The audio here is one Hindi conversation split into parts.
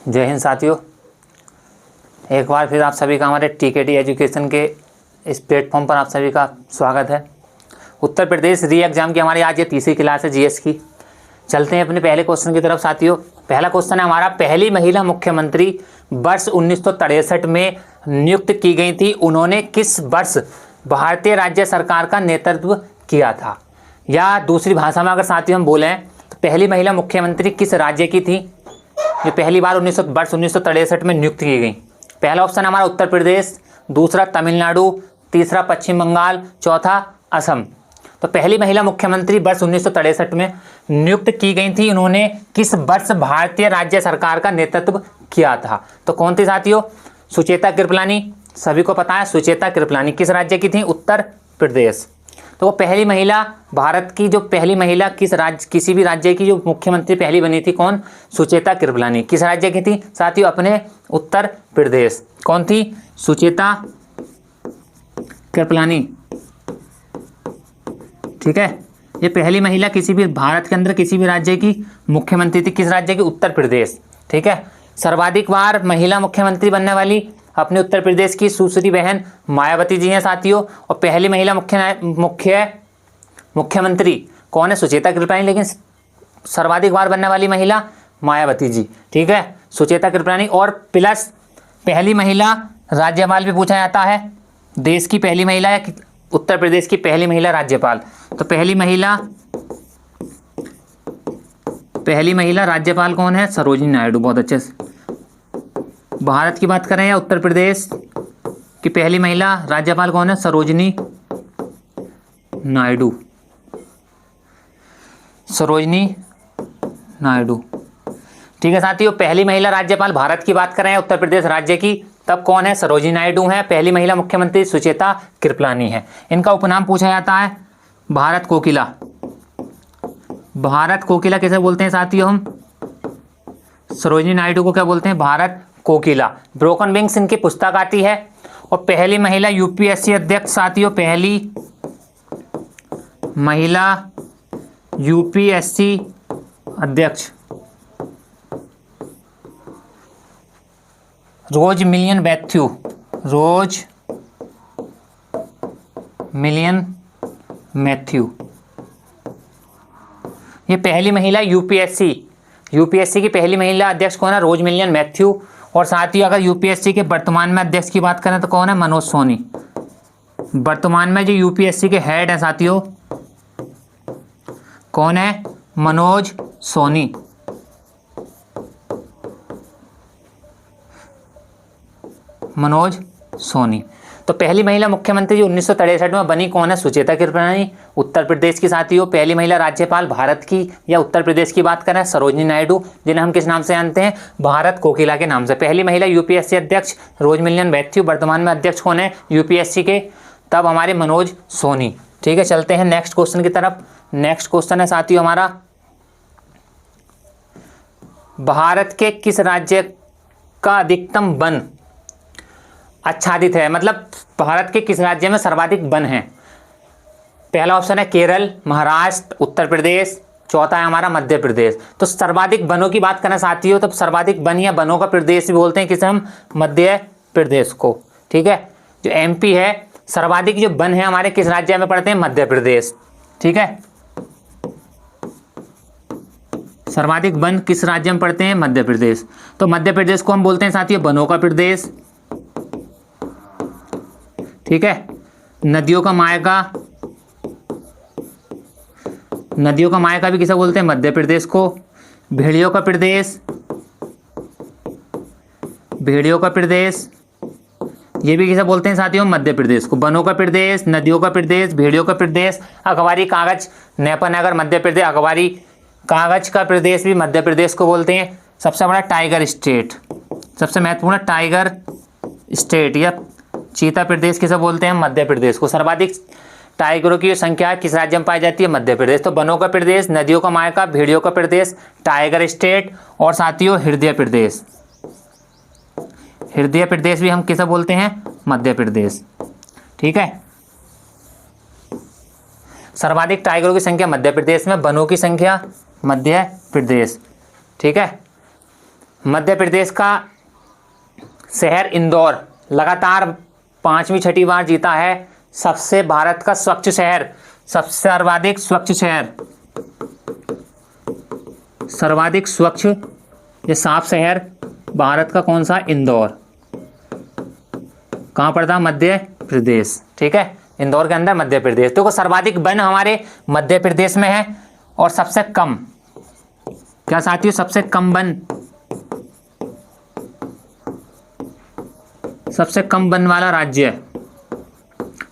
जय हिंद साथियों, एक बार फिर आप सभी का हमारे टीकेटी एजुकेशन के इस प्लेटफॉर्म पर आप सभी का स्वागत है। उत्तर प्रदेश री एग्ज़ाम की हमारी आज ये तीसरी क्लास है जीएस की। चलते हैं अपने पहले क्वेश्चन की तरफ साथियों। पहला क्वेश्चन है हमारा, पहली महिला मुख्यमंत्री वर्ष 1963 में नियुक्त की गई थी, उन्होंने किस वर्ष भारतीय राज्य सरकार का नेतृत्व किया था? या दूसरी भाषा में अगर साथियों हम बोलें तो पहली महिला मुख्यमंत्री किस राज्य की थी जो पहली बार वर्ष 1963 में नियुक्त की गई? पहला ऑप्शन हमारा उत्तर प्रदेश, दूसरा तमिलनाडु, तीसरा पश्चिम बंगाल, चौथा असम। तो पहली महिला मुख्यमंत्री वर्ष 1963 में नियुक्त की गई थी, उन्होंने किस वर्ष भारतीय राज्य सरकार का नेतृत्व किया था? तो कौन थी साथियों? सुचेता कृपलानी। सभी को पता है सुचेता कृपलानी किस राज्य की थी? उत्तर प्रदेश। तो वो पहली महिला, भारत की जो पहली महिला किसी भी राज्य की जो मुख्यमंत्री पहली बनी थी, कौन? सुचेता कृपलानी। किस राज्य की थी साथियों? अपने उत्तर प्रदेश। कौन थी? सुचेता कृपलानी। ठीक है, ये पहली महिला किसी भी भारत के अंदर किसी भी राज्य की मुख्यमंत्री थी। किस राज्य की? उत्तर प्रदेश। ठीक है, सर्वाधिक बार महिला मुख्यमंत्री बनने वाली अपने उत्तर प्रदेश की सुश्री बहन मायावती जी हैं साथियों। और पहली महिला मुख्यमंत्री कौन है? सुचेता कृपलानी, लेकिन सर्वाधिक बार बनने वाली महिला मायावती जी। ठीक है, सुचेता कृपलानी। और प्लस पहली महिला राज्यपाल भी पूछा जाता है, देश की पहली महिला या उत्तर प्रदेश की पहली महिला राज्यपाल। तो पहली महिला राज्यपाल कौन है? सरोजिनी नायडू। बहुत अच्छे से। भारत की बात करें या उत्तर प्रदेश की पहली महिला राज्यपाल कौन है? सरोजिनी नायडू। सरोजिनी नायडू। ठीक है साथियों, पहली महिला राज्यपाल भारत की बात करें उत्तर प्रदेश राज्य की, तब कौन है? सरोजिनी नायडू है। पहली महिला मुख्यमंत्री सुचेता कृपलानी है। इनका उपनाम पूछा जाता है भारत कोकिला। भारत कोकिला किसे बोलते हैं साथियों? हम सरोजिनी नायडू को क्या बोलते हैं? भारत कोकिला। ब्रोकन विंग्स इनकी पुस्तक आती है। और पहली महिला यूपीएससी अध्यक्ष साथियों, पहली महिला यूपीएससी अध्यक्ष रोज मिलियन मैथ्यू। रोज मिलियन मैथ्यू, ये पहली महिला यूपीएससी की पहली महिला अध्यक्ष कौन है? रोज मिलियन मैथ्यू। और साथ ही अगर यूपीएससी के वर्तमान में अध्यक्ष की बात करें तो कौन है? मनोज सोनी। वर्तमान में जो यूपीएससी के हेड है साथियों, कौन है? मनोज सोनी। मनोज सोनी। तो पहली महिला मुख्यमंत्री जो 1963 में बनी कौन है? सुचेता कृपलानी, उत्तर प्रदेश की साथियों। पहली महिला राज्यपाल भारत की या उत्तर प्रदेश की बात करें, सरोजिनी नायडू, जिन्हें हम किस नाम से जानते हैं? भारत कोकिला के नाम से। पहली महिला यूपीएससी अध्यक्ष रोज मिलियन मैथ्यू। वर्तमान में अध्यक्ष कौन है यूपीएससी के? तब हमारे मनोज सोनी। ठीक है, चलते हैं नेक्स्ट क्वेश्चन की तरफ। नेक्स्ट क्वेश्चन है साथियों हमारा, भारत के किस राज्य का अधिकतम वन आच्छादित है? मतलब भारत के किस राज्य में सर्वाधिक वन है? पहला ऑप्शन है केरल, महाराष्ट्र, उत्तर प्रदेश, चौथा है हमारा मध्य प्रदेश। तो सर्वाधिक वनों की बात करें साथियों, तो सर्वाधिक वन या वनों का प्रदेश भी बोलते हैं किसे हम? मध्य प्रदेश को। ठीक है, जो एमपी है, सर्वाधिक जो वन है हमारे किस राज्य में पड़ते हैं? मध्य प्रदेश। ठीक है, सर्वाधिक वन किस राज्य में पड़ते हैं? मध्य प्रदेश। तो मध्य प्रदेश को हम बोलते हैं साथियों वनों का प्रदेश। ठीक है, नदियों का मायका भी किसे बोलते हैं? मध्य प्रदेश को। भेड़ियों का प्रदेश, ये भी किसे बोलते हैं साथियों? मध्य प्रदेश को। वनों का प्रदेश, नदियों का प्रदेश, भेड़ियों का प्रदेश। अखबारी कागज नैपनगर मध्य प्रदेश। अखबारी कागज का प्रदेश भी मध्य प्रदेश को बोलते हैं। सबसे बड़ा टाइगर स्टेट, सबसे महत्वपूर्ण टाइगर स्टेट या चीता प्रदेश किसे बोलते हैं? मध्य प्रदेश को। सर्वाधिक टाइगरों की संख्या किस राज्य में पाई जाती है? मध्य प्रदेश। तो वनों का प्रदेश, नदियों का मायका, भेड़ियों का प्रदेश, टाइगर स्टेट और साथियों हृदय प्रदेश। हृदय प्रदेश भी हम किसे बोलते हैं? मध्य प्रदेश। ठीक है, सर्वाधिक टाइगरों की संख्या मध्य प्रदेश में, वनों की संख्या मध्य प्रदेश। ठीक है, मध्य प्रदेश का शहर इंदौर लगातार 5वीं 6ठी बार जीता है सबसे भारत का स्वच्छ शहर, सबसे सर्वाधिक स्वच्छ शहर, सर्वाधिक स्वच्छ ये साफ शहर भारत का कौन सा? इंदौर। कहाँ पड़ता? मध्य प्रदेश। ठीक है, इंदौर के अंदर मध्य प्रदेश। देखो सर्वाधिक वन हमारे मध्य प्रदेश में है और सबसे कम, क्या साथियों, सबसे कम वन, सबसे कम वन वाला राज्य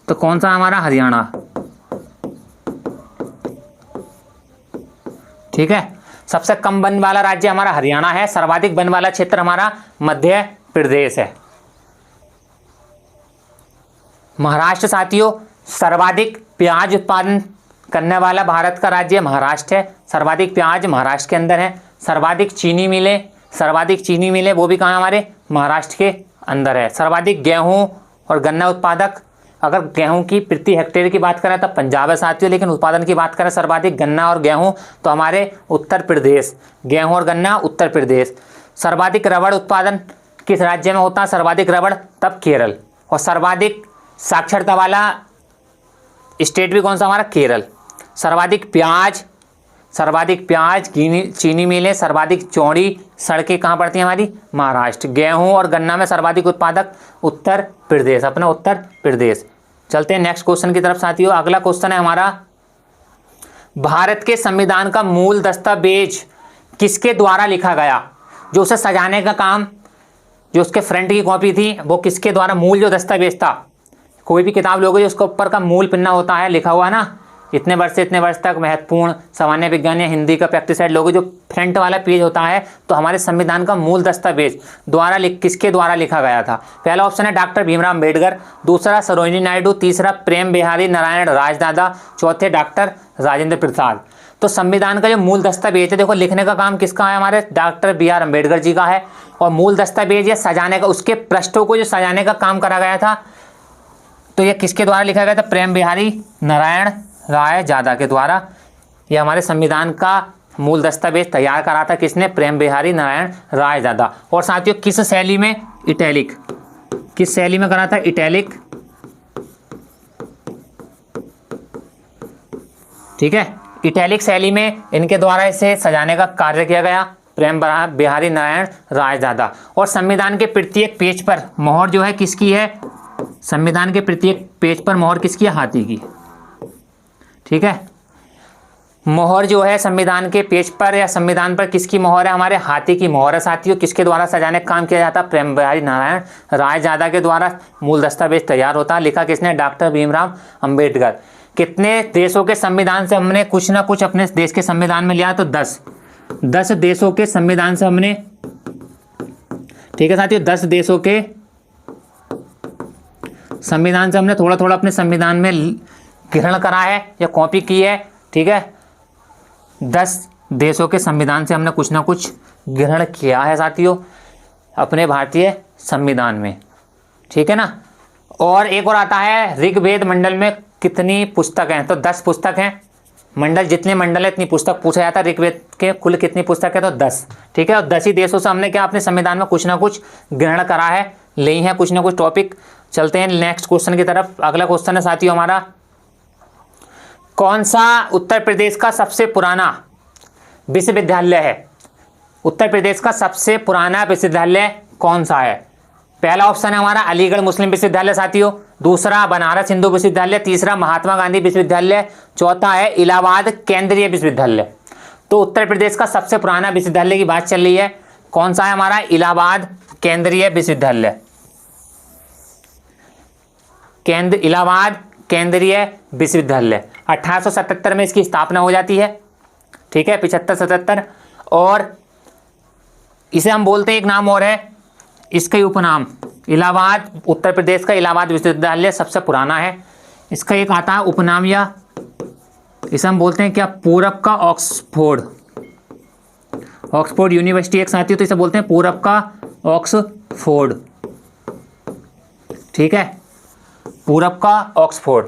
तो कौन सा? हमारा हरियाणा। ठीक है, सबसे कम वन वाला राज्य हमारा हरियाणा है, सर्वाधिक वन वाला क्षेत्र हमारा मध्य प्रदेश है। महाराष्ट्र साथियों सर्वाधिक प्याज उत्पादन करने वाला भारत का राज्य महाराष्ट्र है, सर्वाधिक प्याज महाराष्ट्र के अंदर है। सर्वाधिक चीनी मिलें, सर्वाधिक चीनी मिलें वो भी कहाँ? हमारे महाराष्ट्र के अंदर है। सर्वाधिक गेहूं और गन्ना उत्पादक, अगर गेहूं की प्रति हेक्टेयर की बात करें तो पंजाब है साथियों, लेकिन उत्पादन की बात करें सर्वाधिक गन्ना और गेहूं तो हमारे उत्तर प्रदेश, गेहूं और गन्ना उत्तर प्रदेश। सर्वाधिक रबड़ उत्पादन किस राज्य में होता है? सर्वाधिक रबड़ तब केरल। और सर्वाधिक साक्षरता वाला स्टेट भी कौन सा? हमारा केरल। सर्वाधिक प्याज, सर्वाधिक प्याज चीनी मिलें, सर्वाधिक चौड़ी सड़कें कहाँ पड़ती हैं? हमारी महाराष्ट्र। गेहूं और गन्ना में सर्वाधिक उत्पादक उत्तर प्रदेश, अपना उत्तर प्रदेश। चलते हैं नेक्स्ट क्वेश्चन की तरफ साथियों। अगला क्वेश्चन है हमारा, भारत के संविधान का मूल दस्तावेज किसके द्वारा लिखा गया? जो उसे सजाने का काम, जो उसके फ्रंट की कॉपी थी वो किसके द्वारा? मूल जो दस्तावेज था, कोई भी किताब लोगे जो उसके ऊपर का मूल पन्ना होता है, लिखा हुआ ना, इतने वर्ष से इतने वर्ष तक महत्वपूर्ण सामान्य विज्ञान या हिंदी का प्रैक्टिस सेट लोगे, जो फ्रंट वाला पेज होता है तो हमारे संविधान का मूल दस्तावेज द्वारा किसके द्वारा लिखा गया था? पहला ऑप्शन है डॉक्टर भीमराव अम्बेडकर, दूसरा सरोजिनी नायडू, तीसरा प्रेम बिहारी नारायण राजदादा, चौथे डॉक्टर राजेंद्र प्रसाद। तो संविधान का जो मूल दस्तावेज है, देखो लिखने का काम किसका है? हमारे doctor B are Ambedkar ji का है। और मूल दस्तावेज या सजाने का, उसके पृष्ठों को जो सजाने का काम करा गया था तो यह किसके द्वारा लिखा गया था? प्रेम बिहारी नारायण रायजादा के द्वारा। यह हमारे संविधान का मूल दस्तावेज तैयार करा था किसने? प्रेम बिहारी नारायण रायजादा। और साथियों किस शैली में? इटैलिक। किस शैली में करा था? इटैलिक। ठीक है, इटैलिक शैली में इनके द्वारा इसे सजाने का कार्य किया गया, प्रेम बिहारी नारायण रायजादा। और संविधान के प्रत्येक पेज पर मोहर जो है किसकी है? संविधान के प्रत्येक पेज पर मोहर किसकी है? हाथी की। ठीक है, मोहर जो है संविधान के पेज पर या संविधान पर किसकी मोहर है? हमारे हाथी की मोहर है साथियों। किसके द्वारा सजाने का काम किया जाता? प्रेम बिहारी नारायण रायजादा के द्वारा मूल दस्तावेज तैयार होता। लिखा किसने? डॉक्टर भीमराव अम्बेडकर। कितने देशों के संविधान से हमने कुछ ना कुछ अपने देश के संविधान में लिया? तो 10 देशों के संविधान से हमने, ठीक है साथियों, 10 देशों के संविधान से हमने थोड़ा थोड़ा अपने संविधान में ग्रहण करा है या कॉपी की है। ठीक है, 10 देशों के संविधान से हमने कुछ ना कुछ ग्रहण किया है साथियों अपने भारतीय संविधान में। ठीक है ना। और एक और आता है, ऋग्वेद मंडल में कितनी पुस्तक हैं? तो 10 पुस्तक हैं। मंडल जितने मंडल है इतनी पुस्तक पूछा जाता है। ऋग्वेद के कुल कितनी पुस्तक है? तो 10। ठीक है, और 10 ही देशों से हमने क्या अपने संविधान में कुछ ना कुछ ग्रहण करा है, ली है कुछ ना कुछ टॉपिक। चलते हैं नेक्स्ट क्वेश्चन की तरफ। अगला क्वेश्चन है साथियों हमारा, कौन सा उत्तर प्रदेश का सबसे पुराना विश्वविद्यालय है? उत्तर प्रदेश का सबसे पुराना विश्वविद्यालय कौन सा है? पहला ऑप्शन है हमारा अलीगढ़ मुस्लिम विश्वविद्यालय साथियों, दूसरा बनारस हिंदू विश्वविद्यालय, तीसरा महात्मा गांधी विश्वविद्यालय, चौथा है इलाहाबाद केंद्रीय विश्वविद्यालय। तो उत्तर प्रदेश का सबसे पुराना विश्वविद्यालय की बात चल रही है, कौन सा है हमारा? इलाहाबाद केंद्रीय विश्वविद्यालय। इलाहाबाद केंद्रीय विश्वविद्यालय 1877 में इसकी स्थापना हो जाती है। ठीक है, 75-77। और इसे हम बोलते हैं, एक नाम और है इसका ही उपनाम, इलाहाबाद, उत्तर प्रदेश का इलाहाबाद विश्वविद्यालय सबसे पुराना है। इसका एक आता है उपनाम, या इसे हम बोलते हैं क्या? पूरब का ऑक्सफोर्ड। ऑक्सफोर्ड यूनिवर्सिटी एक साथी, तो इसे बोलते हैं पूरब का ऑक्सफोर्ड। ठीक है, पूरब का ऑक्सफोर्ड।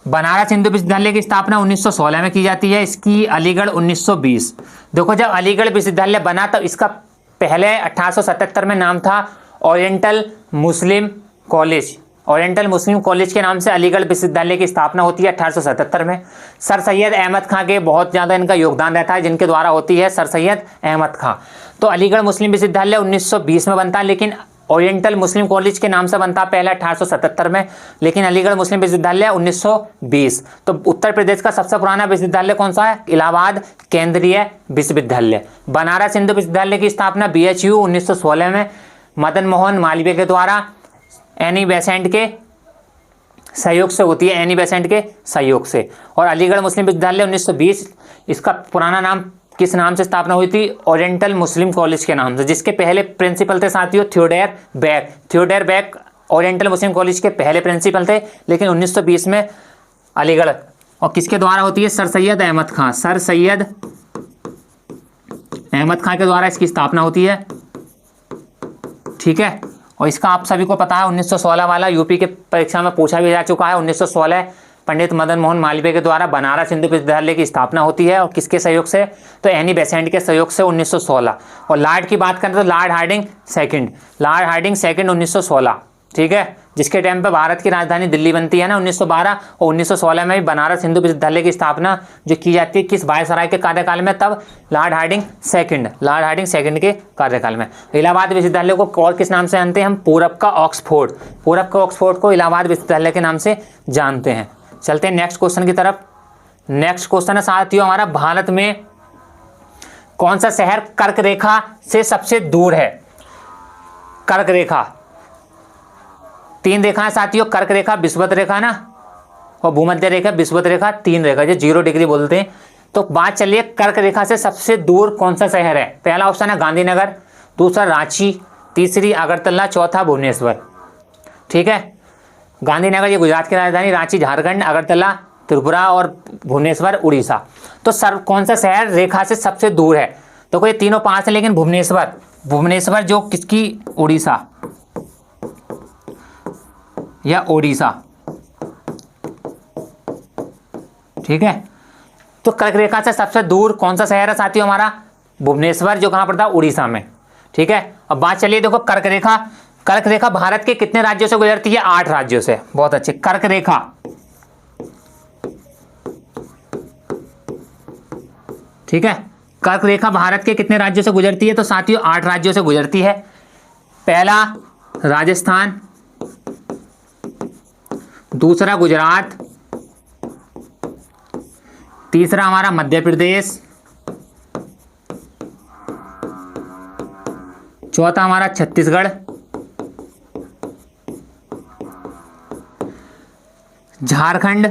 बनारस हिंदू विश्वविद्यालय की स्थापना 1916 में की जाती है, इसकी अलीगढ़ 1920। देखो जब अलीगढ़ विश्वविद्यालय बना तब इसका पहले 1877 में नाम था oriental Muslim college. Oriental Muslim college के नाम से अलीगढ़ विश्वविद्यालय की स्थापना होती है 1877 में। सर सैयद अहमद खां के बहुत ज़्यादा इनका योगदान रहता है, जिनके द्वारा होती है सर सैयद अहमद खां। तो अलीगढ़ मुस्लिम विश्वविद्यालय 1920 में बनता है, लेकिन ओरिएंटल मुस्लिम कॉलेज के नाम से बनता पहले 1877 में, लेकिन अलीगढ़ मुस्लिम विश्वविद्यालय 1920। तो उत्तर प्रदेश का सबसे पुराना विश्वविद्यालय कौन सा है? इलाहाबाद केंद्रीय विश्वविद्यालय। बनारस हिंदू विश्वविद्यालय की स्थापना BHU 1916 में मदन मोहन मालवीय के द्वारा एनी बेसेंट के सहयोग से होती है, एनी बेसेंट के सहयोग से। और अलीगढ़ मुस्लिम विश्वविद्यालय 1920, इसका पुराना नाम किस नाम से स्थापना हुई थी? ओरिएंटल मुस्लिम कॉलेज के नाम से, जिसके पहले प्रिंसिपल थे साथियों Theodore Beck. Theodore Beck oriental Muslim college के पहले प्रिंसिपल थे, लेकिन 1920 में अलीगढ़, और किसके द्वारा होती है? सर सैयद अहमद खां। सर सैयद अहमद खां के द्वारा इसकी स्थापना होती है, ठीक है। और इसका आप सभी को पता है 1916 वाला यूपी के परीक्षा में पूछा भी जा चुका है। 1916 पंडित मदन मोहन मालवीय के द्वारा बनारस हिंदू विश्वविद्यालय की स्थापना होती है, और किसके सहयोग से? तो एनी बेसेंट के सहयोग से 1916। और लॉर्ड की बात करें तो Lord Hardinge second, Lord Hardinge second 1916, ठीक है, जिसके टाइम पे भारत की राजधानी दिल्ली बनती है ना 1912, और 1916 में भी बनारस हिंदू विश्वविद्यालय की स्थापना जो की जाती है किस वायसराय के कार्यकाल में? तब Lord Hardinge second, Lord Hardinge second के कार्यकाल में। इलाहाबाद विश्वविद्यालय को और किस नाम से जानते हैं हम? पूरब का ऑक्सफोर्ड। पूरब का ऑक्सफोर्ड को इलाहाबाद विश्वविद्यालय के नाम से जानते हैं। चलते हैं नेक्स्ट क्वेश्चन की तरफ। नेक्स्ट क्वेश्चन है साथियों हमारा, भारत में कौन सा शहर कर्क रेखा से सबसे दूर है? कर्क रेखा, 3 रेखा है साथियों, कर्क रेखा, विषुवत रेखा ना, और भूमध्य रेखा, विषुवत रेखा, 3 रेखा जो 0 डिग्री बोलते हैं। तो बात चलिए कर्क रेखा से सबसे दूर कौन सा शहर है? पहला ऑप्शन है गांधीनगर, दूसरा रांची, तीसरी अगरतला, चौथा भुवनेश्वर, ठीक है। गांधीनगर ये गुजरात की राजधानी, रांची झारखंड, अगरतला त्रिपुरा और भुवनेश्वर उड़ीसा। तो सर कौन सा शहर रेखा से सबसे दूर है? तो कोई तीनों पास है, लेकिन भुवनेश्वर, भुवनेश्वर जो किसकी? उड़ीसा या ओडिशा, ठीक है। तो कर्क रेखा से सबसे दूर कौन सा शहर है साथियों हमारा? भुवनेश्वर, जो कहां पड़ता है? उड़ीसा में, ठीक है। अब बात चलिए देखो कर्क रेखा, कर्क रेखा भारत के कितने राज्यों से गुजरती है? 8 राज्यों से। बहुत अच्छे। कर्क रेखा, ठीक है, कर्क रेखा भारत के कितने राज्यों से गुजरती है? तो साथियों 8 राज्यों से गुजरती है। पहला राजस्थान, दूसरा गुजरात, तीसरा हमारा मध्य प्रदेश, चौथा हमारा छत्तीसगढ़, झारखंड,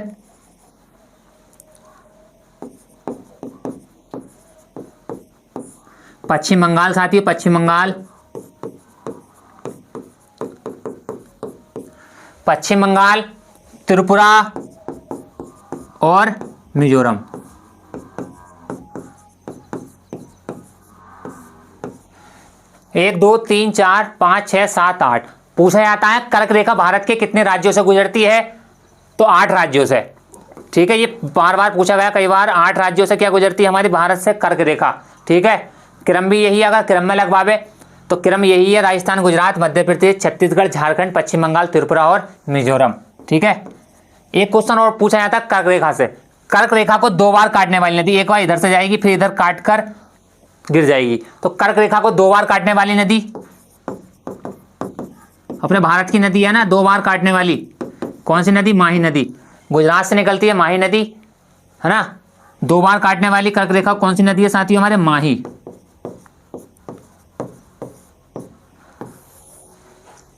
पश्चिम बंगाल साथियों, पश्चिम बंगाल, पश्चिम बंगाल, त्रिपुरा और मिजोरम। एक, दो, तीन, 4, 5, 6, 7, 8 पूछा जाता है कर्क रेखा भारत के कितने राज्यों से गुजरती है? तो 8 राज्यों से, ठीक है। ये बार बार पूछा गया कई बार, 8 राज्यों से क्या गुजरती है हमारी भारत से कर्क रेखा, ठीक है। क्रम भी यही है, अगर क्रम में लगवावे तो क्रम यही है, राजस्थान, गुजरात, मध्य प्रदेश, छत्तीसगढ़, झारखंड, पश्चिम बंगाल, त्रिपुरा और मिजोरम, ठीक है। एक क्वेश्चन और पूछा जाता है कर्क रेखा से, कर्क रेखा को 2 बार काटने वाली नदी, एक बार इधर से जाएगी फिर इधर काट कर गिर जाएगी। तो कर्क रेखा को 2 बार काटने वाली नदी, अपने भारत की नदी है ना 2 बार काटने वाली, कौन सी नदी? माही नदी, गुजरात से निकलती है माही नदी, है ना। 2 बार काटने वाली कर्क रेखा कौन सी नदी है साथियों? हमारे माही।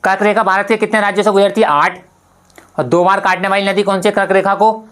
कर्क रेखा भारत के कितने राज्यों से गुजरती है? 8। और 2 बार काटने वाली नदी कौन सी है कर्क रेखा को?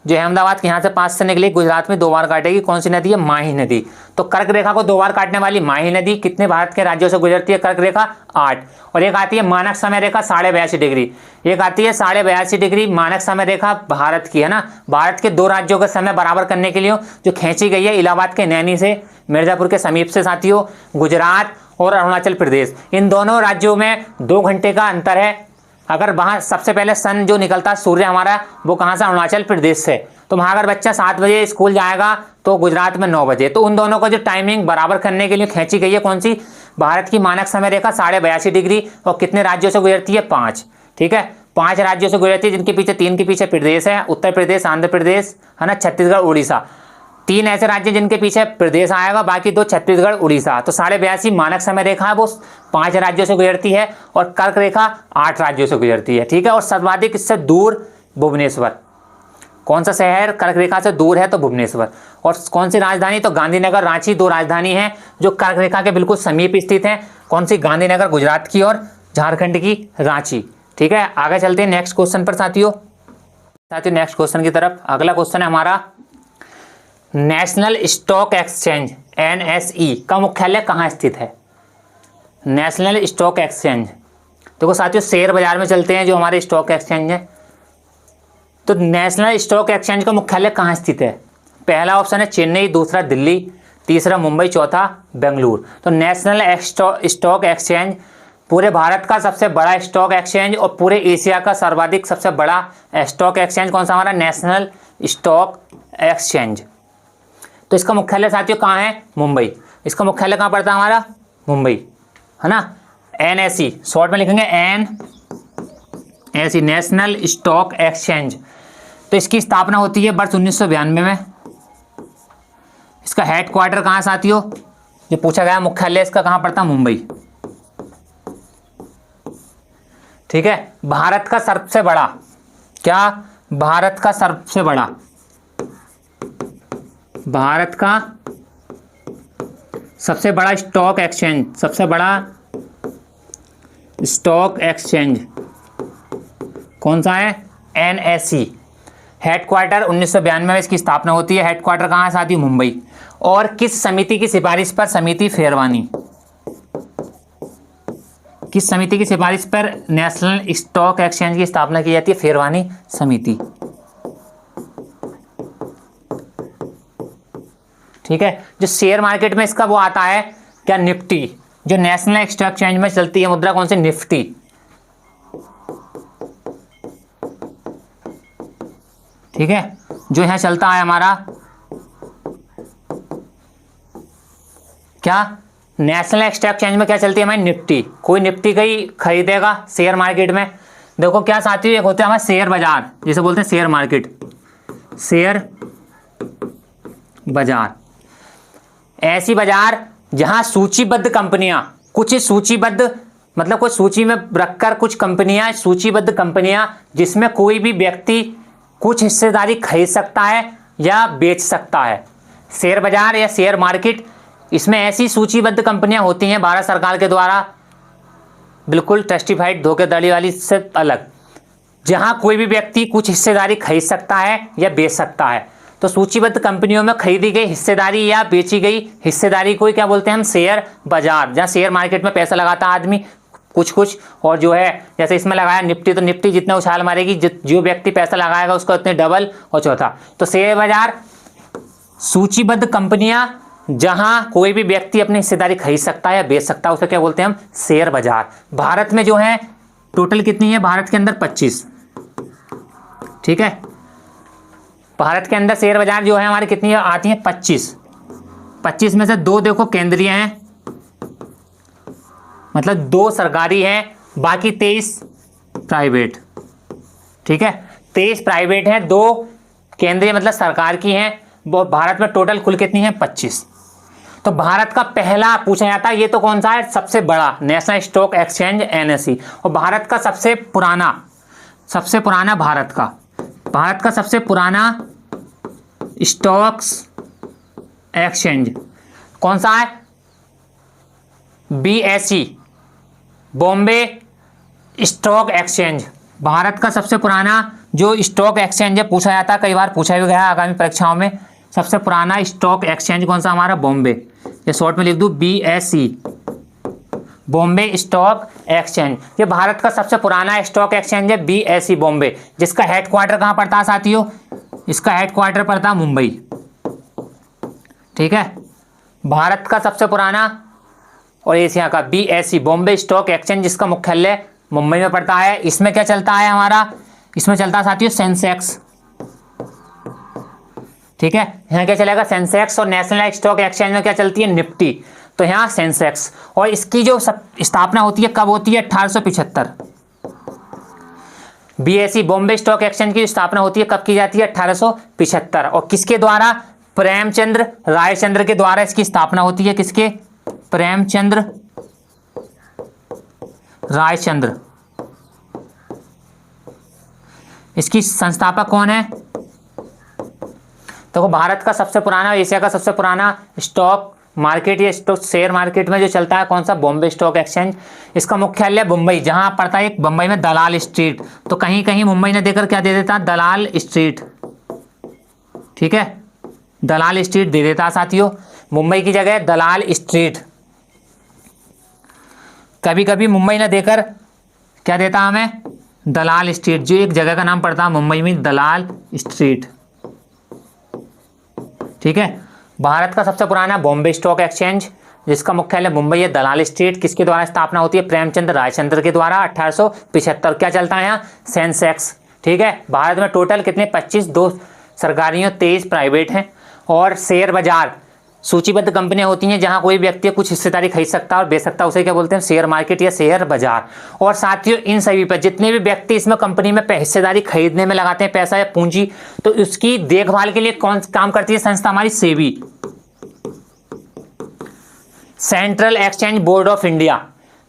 जो अहमदाबाद के यहाँ से 5 से निकली, गुजरात में 2 बार काटेगी, कौन सी नदी है? माही नदी। तो कर्क रेखा को 2 बार काटने वाली माही नदी कितने भारत के राज्यों से गुजरती है कर्क रेखा? 8। और एक आती है मानक समय रेखा 82.5 डिग्री, एक आती है 82.5 डिग्री मानक समय रेखा भारत की, है ना। भारत के 2 राज्यों का समय बराबर करने के लिए जो खींची गई है इलाहाबाद के नैनी से, मिर्जापुर के समीप से साथियों, गुजरात और अरुणाचल प्रदेश, इन दोनों राज्यों में 2 घंटे का अंतर है। अगर वहाँ सबसे पहले सन जो निकलता है सूर्य हमारा, वो कहाँ से? अरुणाचल प्रदेश से। तो वहाँ अगर बच्चा 7 बजे स्कूल जाएगा तो गुजरात में 9 बजे। तो उन दोनों को जो टाइमिंग बराबर करने के लिए खींची गई है कौन सी? भारत की मानक समय रेखा 82.5 डिग्री और कितने राज्यों से गुजरती है? 5। ठीक है, 5 राज्यों से गुजरती है, जिनके पीछे 3 के पीछे प्रदेश है, उत्तर प्रदेश, आंध्र प्रदेश, है ना, छत्तीसगढ़, उड़ीसा। 3 ऐसे राज्य जिनके पीछे प्रदेश आएगा, बाकी 2 छत्तीसगढ़, उड़ीसा। तो 82.5 मानक समय रेखा है, वो 5 राज्यों से गुजरती है, और कर्क रेखा 8 राज्यों से गुजरती है। ठीक है, और सर्वाधिक इससे दूर भुवनेश्वर। कौन सा शहर कर्क रेखा से दूर है? तो भुवनेश्वर। और कौन सी राजधानी? तो गांधीनगर, रांची, 2 राजधानी हैं जो कर्क रेखा के बिल्कुल समीप स्थित हैं। कौन सी? गांधीनगर गुजरात की और झारखंड की रांची। ठीक है, आगे चलते हैं नेक्स्ट क्वेश्चन पर साथियों। नेक्स्ट क्वेश्चन की तरफ। अगला क्वेश्चन है हमारा, नेशनल स्टॉक एक्सचेंज NSE का मुख्यालय कहाँ स्थित है? नेशनल स्टॉक एक्सचेंज, देखो साथियों शेयर बाजार में चलते हैं जो हमारे स्टॉक एक्सचेंज है। तो नेशनल स्टॉक एक्सचेंज का मुख्यालय कहाँ स्थित है? पहला ऑप्शन है चेन्नई, दूसरा दिल्ली, तीसरा मुंबई, चौथा बेंगलुरु। तो नेशनल स्टॉक एक्सचेंज पूरे भारत का सबसे बड़ा स्टॉक एक्सचेंज और पूरे एशिया का सर्वाधिक सबसे बड़ा स्टॉक एक्सचेंज कौन सा? हमारा नेशनल स्टॉक एक्सचेंज। तो इसका मुख्यालय साथियों कहाँ है? मुंबई। इसका मुख्यालय कहाँ पड़ता है? हमारा मुंबई, है ना। NSE शॉर्ट में लिखेंगे NSE, नेशनल स्टॉक एक्सचेंज। तो इसकी स्थापना होती है वर्ष 1992 में। इसका हेडक्वार्टर कहाँ साथियों? जो पूछा गया मुख्यालय इसका कहाँ पड़ता है? मुंबई। ठीक है, भारत का सबसे बड़ा, क्या? भारत का सबसे बड़ा, भारत का सबसे बड़ा स्टॉक एक्सचेंज, सबसे बड़ा स्टॉक एक्सचेंज कौन सा है? NSE। हेडक्वार्टर 1992 में इसकी स्थापना होती है। हेडक्वार्टर कहाँ है साथियों? मुंबई। और किस समिति की सिफारिश पर? समिति फेरवानी। किस समिति की सिफारिश पर नेशनल स्टॉक एक्सचेंज की स्थापना की जाती है? फेरवानी समिति। ठीक है, जो शेयर मार्केट में इसका वो आता है क्या? निफ्टी। जो नेशनल स्टॉक एक्सचेंज में चलती है मुद्रा कौन सी? निफ्टी। ठीक है, जो यहां चलता है हमारा क्या? नेशनल स्टॉक एक्सचेंज में क्या चलती है हमारी? निफ्टी। कोई निफ्टी का ही खरीदेगा शेयर मार्केट में। देखो क्या साथियों, एक होता है हमारा शेयर बाजार, जिसे बोलते हैं शेयर मार्केट, शेयर बाजार। ऐसी बाजार जहां सूचीबद्ध कंपनियां, कुछ सूचीबद्ध मतलब कुछ सूची में रखकर कुछ कंपनियां, सूचीबद्ध कंपनियां जिसमें कोई भी व्यक्ति कुछ हिस्सेदारी खरीद सकता है या बेच सकता है। शेयर बाजार या शेयर मार्केट, इसमें ऐसी सूचीबद्ध कंपनियां होती हैं भारत सरकार के द्वारा बिल्कुल जस्टिफाइड धोखाधड़ी वाली से अलग, जहां कोई भी व्यक्ति कुछ हिस्सेदारी खरीद सकता है या बेच सकता है। तो सूचीबद्ध कंपनियों में खरीदी गई हिस्सेदारी या बेची गई हिस्सेदारी को क्या बोलते हैं हम? शेयर बाजार। जहां शेयर मार्केट में पैसा लगाता है आदमी कुछ कुछ, और जो है जैसे इसमें लगाया निफ्टी, तो निफ्टी जितना उछाल मारेगी जो व्यक्ति पैसा लगाएगा उसको उतने डबल। और चौथा तो शेयर बाजार, सूचीबद्ध कंपनियां जहां कोई भी व्यक्ति अपनी हिस्सेदारी खरीद सकता है या बेच सकता है, उसे क्या बोलते हैं हम? शेयर बाजार। भारत में जो है टोटल कितनी है? भारत के अंदर 25। ठीक है, भारत के अंदर शेयर बाजार जो है हमारी कितनी आती है? 25। 25 में से 2 देखो केंद्रीय हैं, मतलब 2 सरकारी हैं, बाकी 23 प्राइवेट। ठीक है, 23 प्राइवेट हैं, 2 केंद्रीय मतलब सरकार की हैं। वो भारत में टोटल कुल कितनी है? 25। तो भारत का पहला पूछा जाता है ये तो कौन सा है? सबसे बड़ा नेशनल स्टॉक एक्सचेंज NSE। और भारत का सबसे पुराना भारत का सबसे पुराना स्टॉक्स एक्सचेंज कौन सा है? BSE, Bombay stock exchange. Bharat का सबसे पुराना जो स्टॉक एक्सचेंज है, पूछा जाता है, कई बार पूछा भी गया है आगामी परीक्षाओं में। सबसे पुराना स्टॉक एक्सचेंज कौन सा? हमारा बॉम्बे। ये शॉर्ट में लिख दूं BSE, बॉम्बे स्टॉक एक्सचेंज। ये भारत का सबसे पुराना स्टॉक एक्सचेंज है BSE बॉम्बे, जिसका हेडक्वार्टर कहाँ पड़ता है साथियों? इसका हेडक्वार्टर पड़ता है मुंबई। ठीक है, भारत का सबसे पुराना और एशिया का BSE बॉम्बे स्टॉक एक्सचेंज, जिसका मुख्यालय मुंबई में पड़ता है। इसमें क्या चलता है हमारा? इसमें चलता है साथियों सेंसेक्स। ठीक है, यहाँ क्या चलेगा? सेंसेक्स। और नेशनल स्टॉक एक्सचेंज में क्या चलती है? निफ्टी। तो यहाँ सेंसेक्स, और इसकी जो स्थापना होती है कब होती है? 1875। बीएसई बॉम्बे स्टॉक एक्सचेंज की स्थापना होती है कब की जाती है? 1875। और किसके द्वारा? प्रेमचंद्र रायचंद्र के द्वारा इसकी स्थापना होती है। किसके? प्रेमचंद्र रायचंद्र। इसकी संस्थापक कौन है? तो भारत का सबसे पुराना, एशिया का सबसे पुराना स्टॉक मार्केट, ये स्टॉक शेयर मार्केट में जो चलता है कौन सा? Bombay stock exchange. इसका मुख्यालय मुंबई, जहां पड़ता है बम्बई में दलाल स्ट्रीट। तो कहीं कहीं मुंबई ने देकर क्या दे देता? दलाल स्ट्रीट। ठीक है, दलाल स्ट्रीट दे देता साथियों, मुंबई की जगह दलाल स्ट्रीट। कभी कभी मुंबई ने देकर क्या देता हमें? दलाल स्ट्रीट, जो एक जगह का नाम पड़ता है मुंबई में, दलाल स्ट्रीट। ठीक है, भारत का सबसे पुराना बॉम्बे स्टॉक एक्सचेंज, जिसका मुख्यालय मुंबई है, दलाल स्ट्रीट। किसके द्वारा स्थापना होती है? प्रेमचंद रायचंद्र के द्वारा 1875। क्या चलता है यहाँ? सेंसेक्स। ठीक है, भारत में टोटल कितने? 25, 2 सरकारी और 23 प्राइवेट हैं। और शेयर बाजार सूचीबद्ध कंपनियां होती हैं जहां कोई व्यक्ति कुछ हिस्सेदारी खरीद सकता है और बेच सकता है, उसे क्या बोलते हैं? शेयर मार्केट या शेयर बाजार। और साथियों इन सभी पर जितने भी व्यक्ति इसमें कंपनी में हिस्सेदारी खरीदने में लगाते हैं पैसा या पूंजी, तो उसकी देखभाल के लिए कौन काम करती है संस्था? हमारी SEBI, central exchange board of India.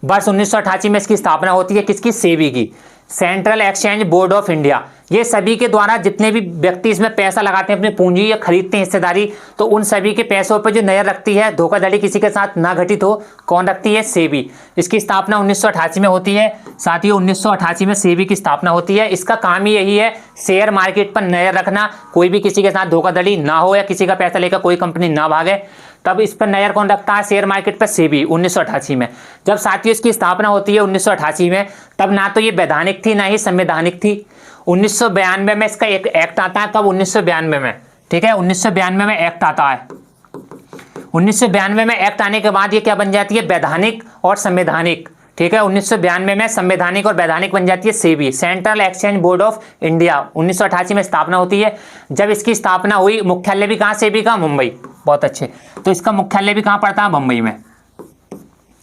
वर्ष 1988 में इसकी स्थापना होती है। किसकी? सेबी की, central exchange board of India. ये सभी के द्वारा जितने भी व्यक्ति इसमें पैसा लगाते हैं अपनी पूंजी या खरीदते हैं हिस्सेदारी, तो उन सभी के पैसों पर जो नजर रखती है, धोखाधड़ी किसी के साथ ना घटित हो, कौन रखती है? सेबी। इसकी स्थापना 1988 में होती है साथियों, 1988 में सेबी की स्थापना होती है। इसका काम ही यही है, शेयर मार्केट पर नजर रखना, कोई भी किसी के साथ धोखाधड़ी ना हो या किसी का पैसा लेकर कोई कंपनी ना भागे। तब इस पर नजर कौन रखता है? शेयर मार्केट पर सेबी। 1988 में जब साथियों इसकी स्थापना होती है 1988 में, तब ना तो ये वैधानिक थी ना ही संवैधानिक थी। 1992 में इसका एक एक्ट आता है। कब? 1992 में। ठीक है, 1992 में एक्ट आता है। 1992 में एक्ट आने के बाद ये क्या बन जाती है? वैधानिक और संवैधानिक। ठीक है, 1992 में संवैधानिक और वैधानिक बन जाती है SEBI, central exchange board of India. 1988 में स्थापना होती है। जब इसकी स्थापना हुई, मुख्यालय भी कहाँ? सेबी का मुंबई। बहुत अच्छे, तो इसका मुख्यालय भी कहाँ पड़ता है? मुंबई में,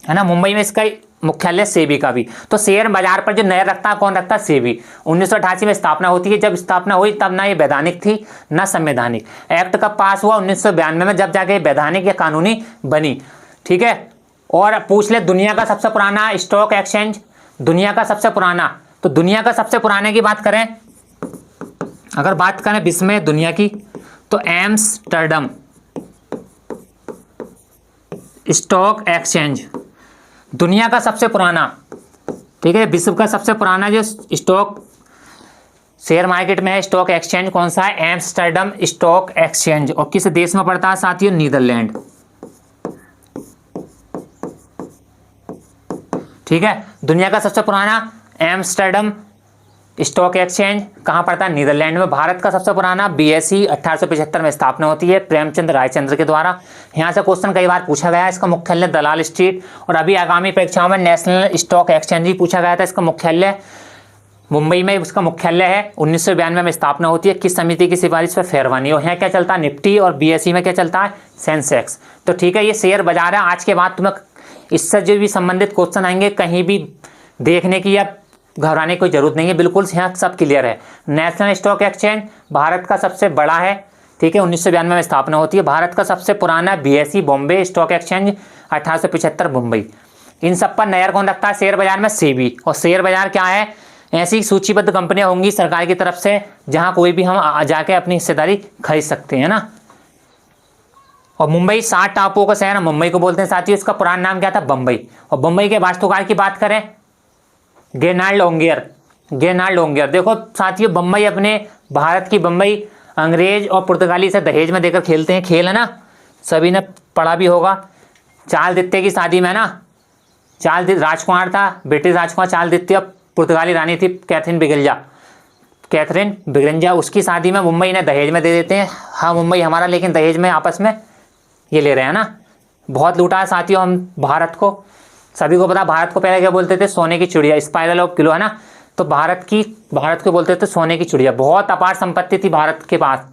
है ना, मुंबई में इसका मुख्यालय सेबी का भी। तो शेयर बाजार पर जो नजर रखता है कौन रखता है? सेबी। 1988 में स्थापना होती है। जब स्थापना हुई तब ना ये वैधानिक थी ना संवैधानिक। एक्ट कब पास हुआ? 1992 में, जब जाके वैधानिक या कानूनी बनी। ठीक है, और पूछ ले दुनिया का सबसे पुराना स्टॉक एक्सचेंज, दुनिया का सबसे पुराना, तो दुनिया का सबसे पुराने की बात करें, अगर बात करें विश्व में दुनिया की, तो एम्स्टर्डम स्टॉक एक्सचेंज दुनिया का सबसे पुराना। ठीक है, विश्व का सबसे पुराना जो स्टॉक शेयर मार्केट में है स्टॉक एक्सचेंज कौन सा है? Amsterdam stock exchange. और किस देश में पड़ता है साथियों? नीदरलैंड। ठीक है, दुनिया का सबसे पुराना एम्स्टर्डम स्टॉक एक्सचेंज कहाँ पड़ता है? नीदरलैंड में। भारत का सबसे पुराना बीएसई 1875 में स्थापना होती है प्रेमचंद रायचंद्र के द्वारा। यहाँ से क्वेश्चन कई बार पूछा गया है। इसका मुख्यालय दलाल स्ट्रीट, और अभी आगामी परीक्षाओं में नेशनल स्टॉक एक्सचेंज ही पूछा गया था। इसका मुख्यालय मुंबई में, उसका मुख्यालय है। 1992 में स्थापना होती है। किस समिति की सिफारिश पर? फेरवानी। और यहाँ क्या चलता है? निफ्टी। और बीएसई में क्या चलता है? सेंसेक्स। तो ठीक है, ये शेयर बाजार है। आज के बाद तुम्हें इससे जो भी संबंधित क्वेश्चन आएंगे कहीं भी देखने की या घबराने की कोई जरूरत नहीं है, बिल्कुल यहाँ सब क्लियर है। नेशनल स्टॉक एक्सचेंज भारत का सबसे बड़ा है। ठीक है, 1992 में स्थापना होती है। भारत का सबसे पुराना BSE Bombay stock exchange 1875 Mumbai. इन सब पर नजर कौन रखता है? शेयर बाजार में सेबी। और शेयर बाजार क्या है? ऐसी सूचीबद्ध कंपनियां होंगी सरकार की तरफ से जहां कोई भी हम जाके अपनी हिस्सेदारी खरीद सकते हैं ना। और मुंबई 7 टापुओं का शहर मुंबई को बोलते हैं साथियों। इसका पुराना नाम क्या था? बम्बई। और बम्बई के वास्तुकार की बात करें, गेनार्ड लोंगियर। गेनार्ड लोंगियर। देखो साथियों, बम्बई अपने भारत की बम्बई अंग्रेज और पुर्तगाली से दहेज में देकर खेलते हैं, खेल है ना, सभी ने पढ़ा भी होगा। चार्ल्स की शादी में ना, चार्ल्स राजकुमार था, ब्रिटिश राजकुमार चार्ल्स और पुर्तगाली रानी थी कैथरीन बिगरंजा। उसकी शादी में मुंबई ने दहेज में दे देते हैं। हाँ, मुंबई हमारा, लेकिन दहेज में आपस में ये ले रहे हैं ना। बहुत लूटा है साथियों हम भारत को। सभी को पता, भारत को पहले क्या बोलते थे? सोने की चिड़िया, स्पाइरल ऑफ किलो, है ना। तो भारत को बोलते थे सोने की चिड़िया। बहुत अपार संपत्ति थी भारत के पास।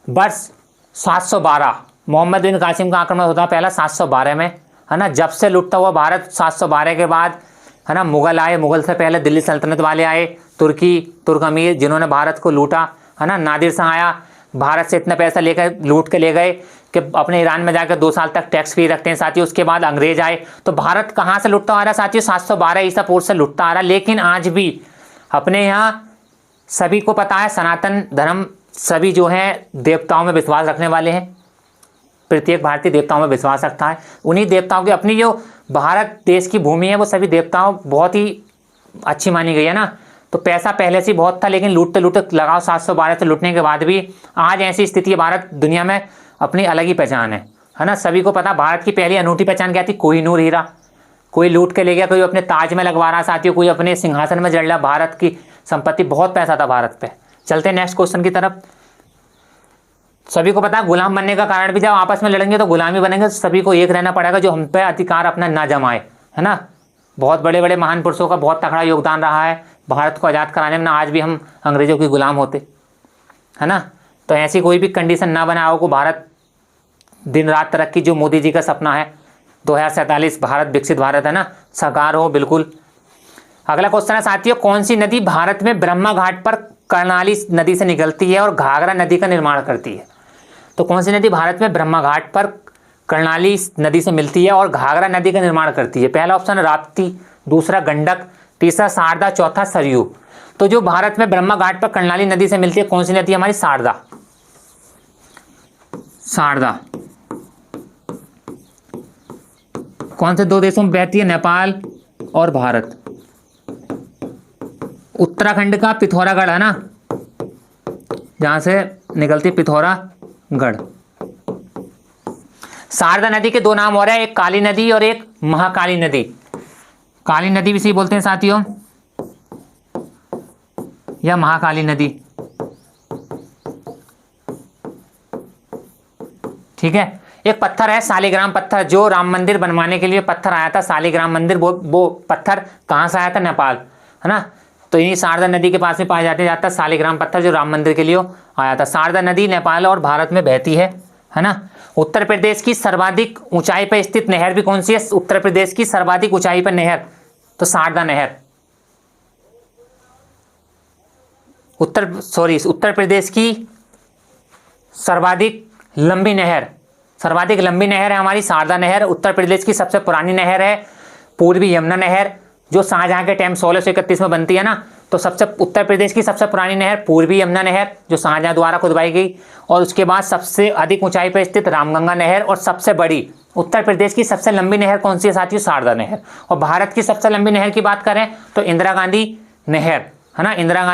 वर्ष 712 मोहम्मद बिन कासिम का आक्रमण होता है पहला 712 में। है ना, जब से लूटता हुआ भारत 712 के बाद, है ना, मुगल आए, मुगल से पहले दिल्ली सल्तनत वाले आए, तुर्क अमीर जिन्होंने भारत को लूटा, है ना, नादिर शाह आया, भारत से इतना पैसा लेकर लूट के ले गए कि अपने ईरान में जाकर 2 साल तक टैक्स फ्री रखते हैं साथियों। उसके बाद अंग्रेज आए, तो भारत कहाँ से लुटता आ रहा है साथियों? 712 ईसा पूर्व से लुटता आ रहा है। लेकिन आज भी अपने यहाँ सभी को पता है, सनातन धर्म सभी जो हैं देवताओं में विश्वास रखने वाले हैं। प्रत्येक भारतीय देवताओं में विश्वास रखता है। उन्हीं देवताओं की, अपनी जो भारत देश की भूमि है वो सभी देवताओं बहुत ही अच्छी मानी गई है ना। तो पैसा पहले से बहुत था, लेकिन लूटते लूटते लगाओ 712 से लूटने के बाद भी आज ऐसी स्थिति है, भारत दुनिया में अपनी अलग ही पहचान है ना। सभी को पता भारत की पहली अनूठी पहचान क्या थी? कोहिनूर हीरा। कोई लूट के ले गया, कोई अपने ताज में लगवा रहा साथियों, कोई अपने सिंहासन में जड़ रहा। भारत की संपत्ति, बहुत पैसा था भारत पे। चलते हैं नेक्स्ट क्वेश्चन की तरफ। सभी को पता है गुलाम बनने का कारण भी, जब आपस में लड़ेंगे तो गुलामी बनेंगे, तो सभी को एक रहना पड़ेगा जो हम पे अधिकार अपना ना जमाए, है ना। बहुत बड़े बड़े महान पुरुषों का बहुत तगड़ा योगदान रहा है भारत को आज़ाद कराने में, ना आज भी हम अंग्रेजों के गुलाम होते, है ना। तो ऐसी कोई भी कंडीशन ना बनाओ को भारत दिन रात तरक्की, जो मोदी जी का सपना है 2047 भारत विकसित भारत, है ना, साकार हो बिल्कुल। अगला क्वेश्चन है साथियों, कौन सी नदी भारत में ब्रह्मा घाट पर कर्णाली नदी से निकलती है और घाघरा नदी का निर्माण करती है? तो कौन सी नदी भारत में ब्रह्मा घाट पर कर्णाली नदी से मिलती है और घाघरा नदी का निर्माण करती है? पहला ऑप्शन राप्ती, दूसरा गंडक, तीसरा शारदा, चौथा सरयू। तो जो भारत में ब्रह्मा घाट पर कर्णाली नदी से मिलती है, कौन सी नदी? हमारी शारदा। शारदा कौन से 2 देशों में बहती है? नेपाल और भारत। उत्तराखंड का पिथौरागढ़, है ना, जहां से निकलती पिथौरागढ़। शारदा नदी के 2 नाम और है, एक काली नदी और एक महाकाली नदी। काली नदी भी इसी बोलते हैं साथियों, या महाकाली नदी, ठीक है। एक पत्थर है शालिग्राम पत्थर, जो राम मंदिर बनवाने के लिए पत्थर आया था, शालिग्राम मंदिर, वो पत्थर कहाँ से आया था? नेपाल, है ना। तो यही शारदा नदी के पास में पाया जाता शालिग्राम पत्थर, जो राम मंदिर के लिए आया था। शारदा नदी नेपाल और भारत में बहती है ना। उत्तर प्रदेश की सर्वाधिक ऊंचाई पर स्थित नहर भी कौन सी है? उत्तर प्रदेश की सर्वाधिक ऊंचाई पर नहर, तो शारदा नहर। उत्तर प्रदेश की सर्वाधिक लंबी नहर है हमारी शारदा नहर। उत्तर प्रदेश की सबसे पुरानी नहर है पूर्वी यमुना नहर, जो शाहजहां के टाइम 1631 में बनती है ना। तो उत्तर प्रदेश की सबसे पुरानी नहर पूर्वी यमुना नहर, जो शाहजहां द्वारा खुदवाई गई। और उसके बाद सबसे अधिक ऊंचाई पर स्थित रामगंगा नहर, और सबसे बड़ी उत्तर प्रदेश की सबसे लंबी नहर कौन सी है साथियों? शारदा नहर। और भारत की सबसे लंबी नहर की बात करें तो इंदिरा गांधी नहर, है ना, इंदिरा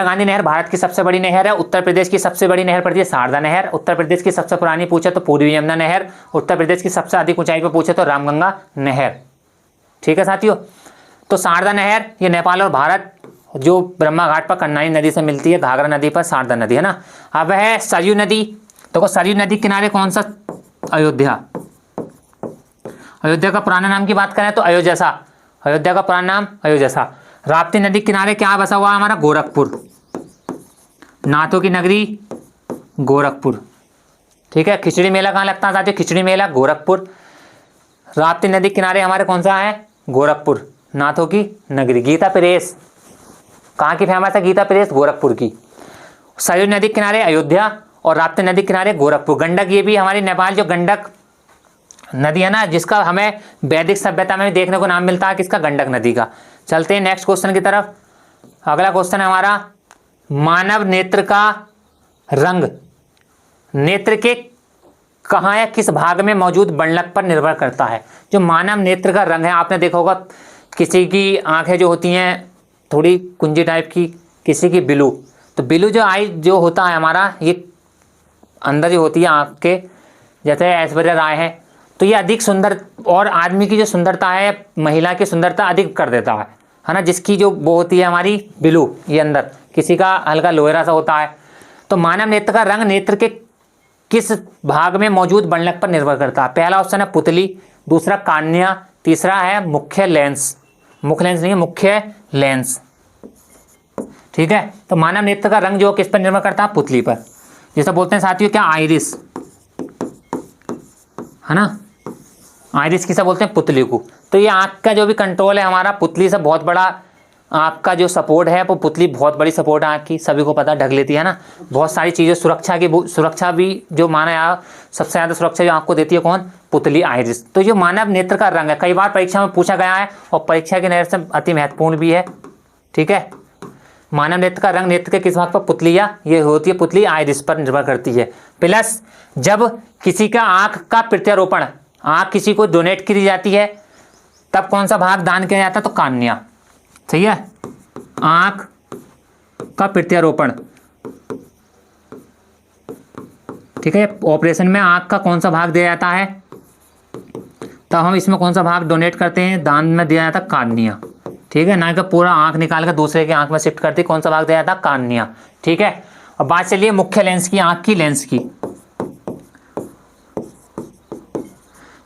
गांधी नहर भारत की सबसे बड़ी नहर है। उत्तर प्रदेश की सबसे बड़ी नहर पड़ती है शारदा नहर। उत्तर प्रदेश की सबसे पुरानी पूछे तो पूर्वी यमुना नहर। उत्तर प्रदेश की सबसे अधिक ऊंचाई पर पूछे तो रामगंगा नहर, ठीक है साथियों। तो शारदा नहर ये नेपाल और भारत, जो ब्रह्मा घाट पर कर्णाली नदी से मिलती है, घाघरा नदी पर शारदा नदी, है ना। अब है सरयू नदी। तो सरयू नदी किनारे कौन सा? अयोध्या। अयोध्या का पुराना नाम की बात करें तो अयोजसा। अयोध्या का पुराना नाम अयोजसा। राप्ती नदी किनारे क्या बसा हुआ है हमारा? गोरखपुर, नाथों की नगरी गोरखपुर, ठीक है। खिचड़ी मेला कहाँ लगता है साथियों? खिचड़ी मेला गोरखपुर। राप्ती नदी किनारे हमारे कौन सा है? गोरखपुर, नाथों की नगरी। गीता प्रेस कहाँ की फेमस है? गीता प्रेस गोरखपुर की। सरयू नदी किनारे अयोध्या और राप्ती नदी किनारे गोरखपुर। गंडक, ये भी हमारी नेपाल, जो गंडक नदी है ना, जिसका हमें वैदिक सभ्यता में भी देखने को नाम मिलता है, किसका? गंडक नदी का। चलते हैं नेक्स्ट क्वेश्चन की तरफ। अगला क्वेश्चन है हमारा, मानव नेत्र का रंग नेत्र के कहाँ या किस भाग में मौजूद वर्णक पर निर्भर करता है? जो मानव नेत्र का रंग है, आपने देखा होगा किसी की आंखें जो होती हैं थोड़ी कुंजी टाइप की, किसी की ब्लू। तो ब्लू जो आई जो होता है हमारा, ये अंदर जो होती है आँख के, जैसे ऐश्वर्या राय है, तो ये अधिक सुंदर, और आदमी की जो सुंदरता है, महिला की सुंदरता अधिक कर देता है ना। जिसकी जो वो होती है हमारी ब्लू, ये अंदर, किसी का हल्का लोहरा सा होता है। तो मानव नेत्र का रंग नेत्र के किस भाग में मौजूद वर्णक पर निर्भर करता है? पहला ऑप्शन है पुतली, दूसरा कार्निया, तीसरा है मुख्य लेंस। मुख्य लेंस नहीं है, मुख्य लेंस, ठीक है। तो मानव नेत्र का रंग जो किस पर निर्भर करता है? पुतली पर। जैसे बोलते हैं साथियों क्या? आइरिस, है ना। आइरिस किसे बोलते हैं, पुतली को। तो ये आँख का जो भी कंट्रोल है हमारा, पुतली से बहुत बड़ा आँख का जो सपोर्ट है, वो पुतली बहुत बड़ी सपोर्ट है आँख की, सभी को पता, ढक लेती है ना बहुत सारी चीज़ें। सुरक्षा भी जो माना है, सबसे ज़्यादा सुरक्षा जो आँख को देती है कौन, पुतली आइरिस। तो जो मानव नेत्र का रंग है, कई बार परीक्षा में पूछा गया है और परीक्षा के नज़र से अति महत्वपूर्ण भी है, ठीक है। मानव नेत्र का रंग नेत्र के किस भाग पर, पुतली या ये होती है पुतली आइरिस पर निर्भर करती है। प्लस जब किसी का आँख का प्रत्यारोपण, आँख किसी को डोनेट की जाती है, तब कौन सा भाग दान किया जाता है, तो कार्निया, सही है। आँख का प्रत्यारोपण, ठीक है, ऑपरेशन में आँख का कौन सा भाग दिया जाता है, तब हम इसमें कौन सा भाग डोनेट करते हैं, दान में दिया जाता है कार्निया, ठीक है। ना कि पूरा आँख निकाल कर दूसरे के आँख में शिफ्ट करते, कौन सा भाग दिया जाता है, कार्निया, ठीक है। अब बात चलिए मुख्य लेंस की, आँख की लेंस की।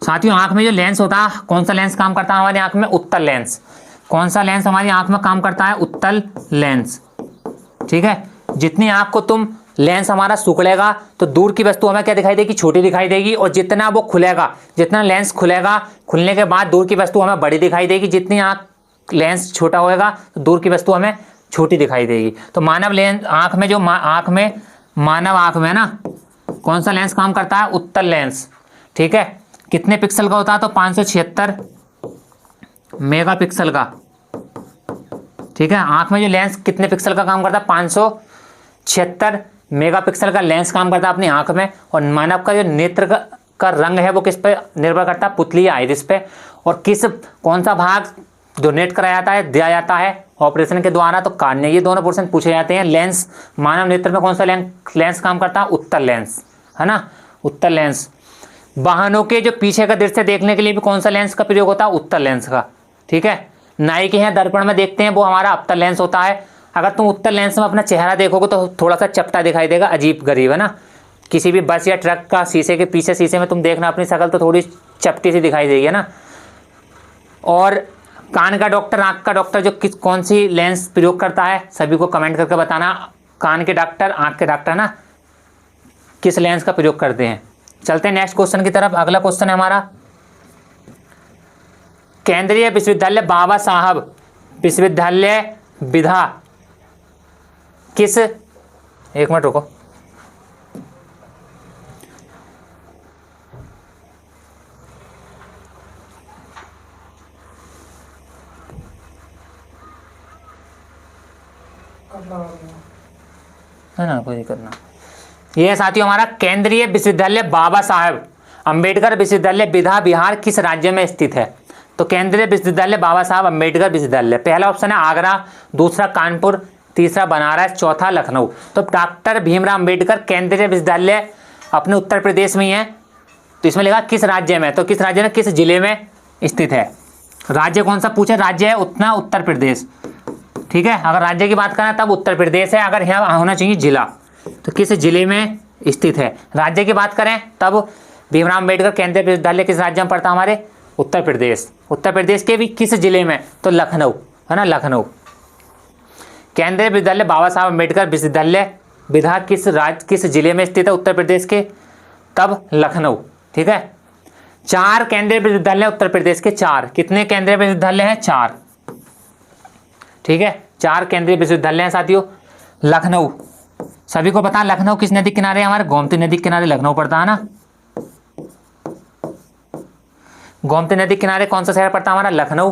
साथियों आँख में जो लेंस होता है, कौन सा लेंस काम करता है हमारी आँख में, उत्तल लेंस। कौन सा लेंस हमारी आँख में काम करता है, उत्तल लेंस, ठीक है। जितनी आँख को तुम लेंस हमारा सिकुड़ेगा तो दूर की वस्तु हमें क्या दिखाई देगी, छोटी दिखाई देगी, और जितना वो खुलेगा, जितना लेंस खुलेगा, खुलने के बाद दूर की वस्तु हमें बड़ी दिखाई देगी। जितनी आँख लेंस छोटा होएगा तो दूर की वस्तु हमें छोटी दिखाई देगी। तो मानव लेंस आँख में जो मानव आँख में ना कौन सा लेंस काम करता है, उत्तल लेंस, ठीक है। कितने पिक्सल का होता है, तो 576 मेगापिक्सल का, ठीक है। आंख में जो लेंस कितने पिक्सल का काम करता है, 576 मेगापिक्सल का लेंस काम करता है अपनी आंख में। और मानव का जो नेत्र का रंग है वो किस पे निर्भर करता है, पुतली या आइरिस पे। और कौन सा भाग डोनेट कराया जाता है, दिया जाता है ऑपरेशन के द्वारा, तो कार्निया। ये दोनों पोर्शन पूछे जाते हैं। लेंस, मानव नेत्र में कौन सा लेंस काम करता है, उत्तल लेंस, है ना, उत्तल लेंस। वाहनों के जो पीछे का दृश्य देखने के लिए भी कौन सा लेंस का प्रयोग होता है, उत्तल लेंस का, ठीक है। नाई के हैं दर्पण में देखते हैं, वो हमारा अवतल लेंस होता है। अगर तुम उत्तल लेंस में अपना चेहरा देखोगे तो थोड़ा सा चपटा दिखाई देगा, अजीब गरीब, है ना। किसी भी बस या ट्रक का शीशे के पीछे शीशे में तुम देखना अपनी शक्ल तो थोड़ी चपटी सी दिखाई देगी, है ना। और कान का डॉक्टर, आँख का डॉक्टर जो कौन सी लेंस प्रयोग करता है, सभी को कमेंट करके बताना। कान के डॉक्टर, आँख के डॉक्टर ना किस लेंस का प्रयोग करते हैं। चलते हैं नेक्स्ट क्वेश्चन की तरफ। अगला क्वेश्चन है हमारा, केंद्रीय विश्वविद्यालय बाबा साहब विश्वविद्यालय विधा किस, एक मिनट रुको, है ना, कोई दिक्कत ना। ये साथियों हमारा केंद्रीय विश्वविद्यालय बाबा साहेब अम्बेडकर विश्वविद्यालय विधा बिहार किस राज्य में स्थित है। तो केंद्रीय विश्वविद्यालय बाबा साहब अम्बेडकर विश्वविद्यालय, पहला ऑप्शन है आगरा, दूसरा कानपुर, तीसरा बनारस, चौथा लखनऊ। तो डॉक्टर भीमराव अम्बेडकर केंद्रीय विश्वविद्यालय अपने उत्तर प्रदेश में ही है। तो इसमें लिखा किस राज्य में, तो किस राज्य में, किस जिले में स्थित है। राज्य कौन सा पूछे, राज्य है उतना उत्तर प्रदेश, ठीक है। अगर राज्य की बात करें तब उत्तर प्रदेश है, अगर यहाँ होना चाहिए जिला, तो किस जिले में स्थित है। राज्य की बात करें तब भीमराव अम्बेडकर केंद्रीय विश्वविद्यालय किस राज्य में पड़ता है, हमारे उत्तर प्रदेश। उत्तर प्रदेश के भी किस जिले में, तो लखनऊ, है ना, लखनऊ। केंद्रीय विश्वविद्यालय बाबा साहब अम्बेडकर विश्वविद्यालय विधा किस जिले में स्थित है, उत्तर प्रदेश के, तब लखनऊ, ठीक है। 4 केंद्रीय विश्वविद्यालय उत्तर प्रदेश के, 4, कितने केंद्रीय विश्वविद्यालय हैं, 4, ठीक है, 4 केंद्रीय विश्वविद्यालय हैं साथियों। लखनऊ, सभी को पता है लखनऊ किस नदी किनारे, हमारे गोमती नदी किनारे लखनऊ पड़ता है ना। गोमती नदी किनारे कौन सा शहर पड़ता है, हमारा लखनऊ।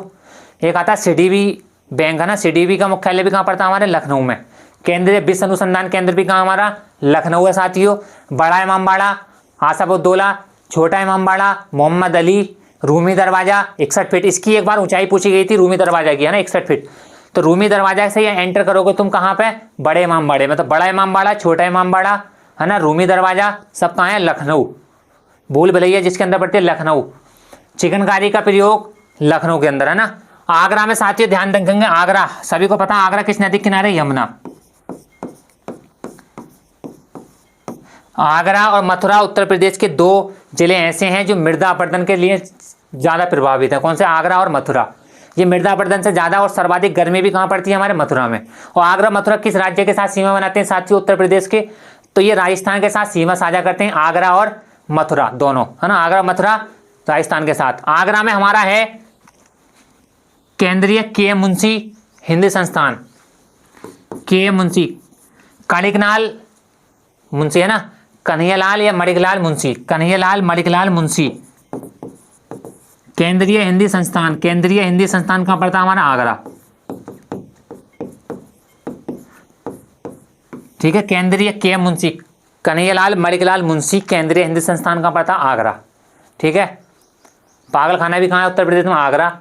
एक आता है सीडीबी बैंक, है ना, सीडीबी का मुख्यालय भी कहाँ पड़ता है, हमारे लखनऊ में। केंद्रीय विश्व अनुसंधान केंद्र भी कहाँ, हमारा लखनऊ है साथियों। बड़ा इमामबाड़ा, आसफउद्दौला, छोटा इमामबाड़ा, मोहम्मद अली, रूमी दरवाजा 61 फीट, इसकी एक बार ऊंचाई पूछी गई थी रूमी दरवाजा की, है ना, 61 फीट। तो रूमी दरवाजा से एंटर करोगे तुम कहाँ पे, बड़े इमामबाड़े में। तो बड़ा इमामबाड़ा, छोटा इमामबाड़ा, है ना, रूमी दरवाजा, सब कहाँ है, लखनऊ। भूल भुलैया जिसके अंदर पड़ती है लखनऊ। चिकनकारी का प्रयोग लखनऊ के अंदर, है ना। आगरा में साथियों ध्यान रखेंगे, आगरा सभी को पता है, आगरा किस नदी किनारे, यमुना। आगरा और मथुरा उत्तर प्रदेश के 2 जिले ऐसे हैं जो मृदा अपरदन के लिए ज़्यादा प्रभावित है। कौन से, आगरा और मथुरा। ये मृदा अपरदन से ज़्यादा और सर्वाधिक गर्मी भी कहाँ पड़ती है, हमारे मथुरा में। और आगरा मथुरा किस राज्य के साथ सीमा बनाते हैं साथियों, उत्तर प्रदेश के, तो ये राजस्थान के साथ सीमा साझा करते हैं, आगरा और मथुरा, दोनों है ना, आगरा मथुरा राजस्थान के साथ। आगरा में हमारा है केंद्रीय के मुंशी हिंदी संस्थान, के मुंशी, कणिकलाल मुंशी है ना, कन्हैयालाल या मणिकलाल मुंशी, कन्हैयालाल मणिकलाल मुंशी केंद्रीय हिंदी संस्थान। केंद्रीय हिंदी संस्थान कहाँ पड़ता है हमारा? आगरा। ठीक है, केंद्रीय के मुंशी कन्हैयालाल मणिकलाल मुंशी केंद्रीय हिंदी संस्थान कहाँ पड़ता है? आगरा। ठीक है, पागल खाना भी कहाँ है? उत्तर प्रदेश में, आगरा।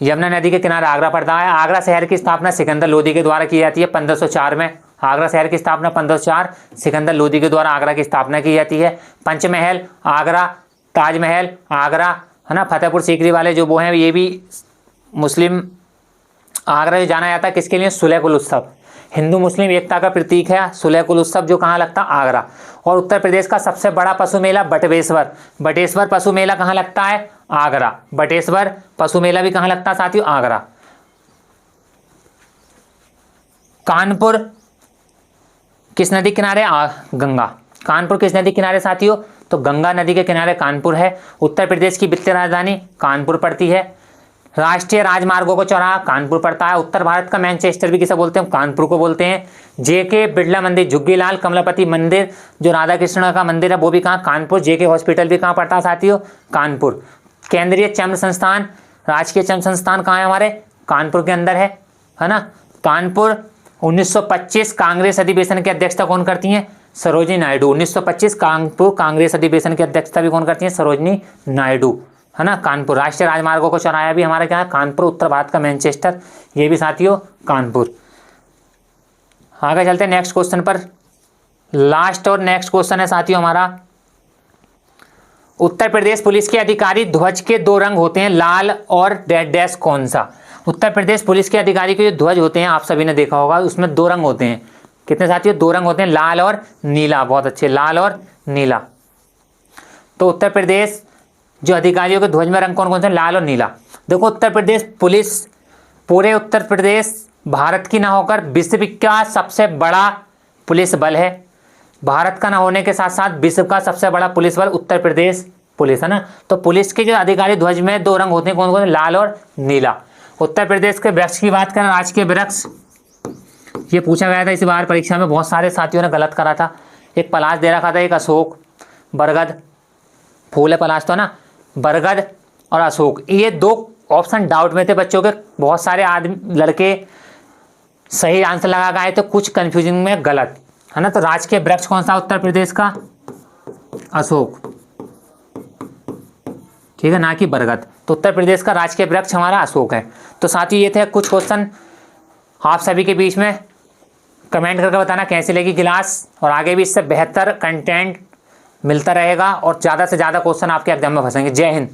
यमुना नदी के किनारे आगरा पड़ता है। आगरा शहर की स्थापना सिकंदर लोदी के द्वारा की जाती है 1504 में। आगरा शहर की स्थापना 1504 सिकंदर लोदी के द्वारा आगरा की स्थापना की जाती है। पंचमहल आगरा, ताजमहल आगरा है ना, फतेहपुर सीकरी वाले जो वो हैं ये भी मुस्लिम। आगरा जो जाना जाता है किसके लिए? सुलह कुल उत्सव, हिंदू मुस्लिम एकता का प्रतीक है सुलह कुल उत्सव, जो कहाँ लगता है? आगरा। और उत्तर प्रदेश का सबसे बड़ा पशु मेला बटवेश्वर, बटेश्वर पशु मेला कहाँ लगता है? आगरा। बटेश्वर पशु मेला भी कहाँ लगता है साथियों? आगरा। कानपुर किस नदी किनारे? गंगा। कानपुर किस नदी किनारे साथियों? तो गंगा नदी के किनारे कानपुर है। उत्तर प्रदेश की वित्तीय राजधानी कानपुर पड़ती है। राष्ट्रीय राजमार्गों को चौराहा कानपुर पड़ता है। उत्तर भारत का मैनचेस्टर भी किसे बोलते हैं? कानपुर को बोलते हैं। जेके बिरला मंदिर, झुग्गीलाल कमलापति मंदिर जो राधा कृष्ण का मंदिर है वो भी कहाँ? कानपुर। जेके हॉस्पिटल भी कहाँ पड़ता है साथियों? कानपुर। केंद्रीय चर्म संस्थान, राजकीय चर्म संस्थान कहाँ है हमारे? कानपुर के अंदर है ना। कानपुर 1925 कांग्रेस अधिवेशन की अध्यक्षता कौन करती हैं? सरोजिनी नायडू। 1925 कानपुर कांग्रेस अधिवेशन की अध्यक्षता भी कौन करती हैं? सरोजिनी नायडू है ना। कानपुर। राष्ट्रीय राजमार्गों को चौराहा भी हमारा क्या है? कानपुर। उत्तर भारत का मैनचेस्टर ये भी साथियों कानपुर। आगे चलते हैं नेक्स्ट क्वेश्चन पर। लास्ट और नेक्स्ट क्वेश्चन है साथियों हमारा, उत्तर प्रदेश पुलिस के अधिकारी ध्वज के दो रंग होते हैं, लाल और डैश डैश कौन सा? उत्तर प्रदेश पुलिस के अधिकारी के जो ध्वज होते हैं आप सभी ने देखा होगा, उसमें दो रंग होते हैं। कितने साथियों? दो रंग होते हैं, लाल और नीला। बहुत अच्छे, लाल और नीला। तो उत्तर प्रदेश जो अधिकारियों के ध्वज में रंग कौन कौन से? लाल और नीला। देखो उत्तर प्रदेश पुलिस, पूरे उत्तर प्रदेश भारत की ना होकर विश्व का सबसे बड़ा पुलिस बल है। भारत का ना होने के साथ साथ विश्व का सबसे बड़ा पुलिस बल उत्तर प्रदेश पुलिस है ना। तो पुलिस के जो अधिकारी ध्वज में दो रंग होते हैं, कौन कौन से? लाल और नीला। उत्तर प्रदेश के वृक्ष की बात करें, राजकीय वृक्ष, ये पूछा गया था इस बार परीक्षा में, बहुत सारे साथियों ने गलत करा था। एक पलाश दे रखा था, एक अशोक, बरगद, फूल है पलाश तो ना, बरगद और अशोक, ये दो ऑप्शन डाउट में थे बच्चों के। बहुत सारे आदमी लड़के सही आंसर लगा गए तो कुछ कंफ्यूजिंग में गलत है ना। तो राजकीय वृक्ष कौन सा उत्तर प्रदेश का? अशोक। ठीक है, ना कि बरगद। तो उत्तर प्रदेश का राजकीय वृक्ष हमारा अशोक है। तो साथियों ये थे कुछ क्वेश्चन आप सभी के बीच में। कमेंट करके बताना कैसी लगी क्लास, और आगे भी इससे बेहतर कंटेंट मिलता रहेगा और ज़्यादा से ज़्यादा क्वेश्चन आपके एग्जाम में फंसेंगे। जय हिंद।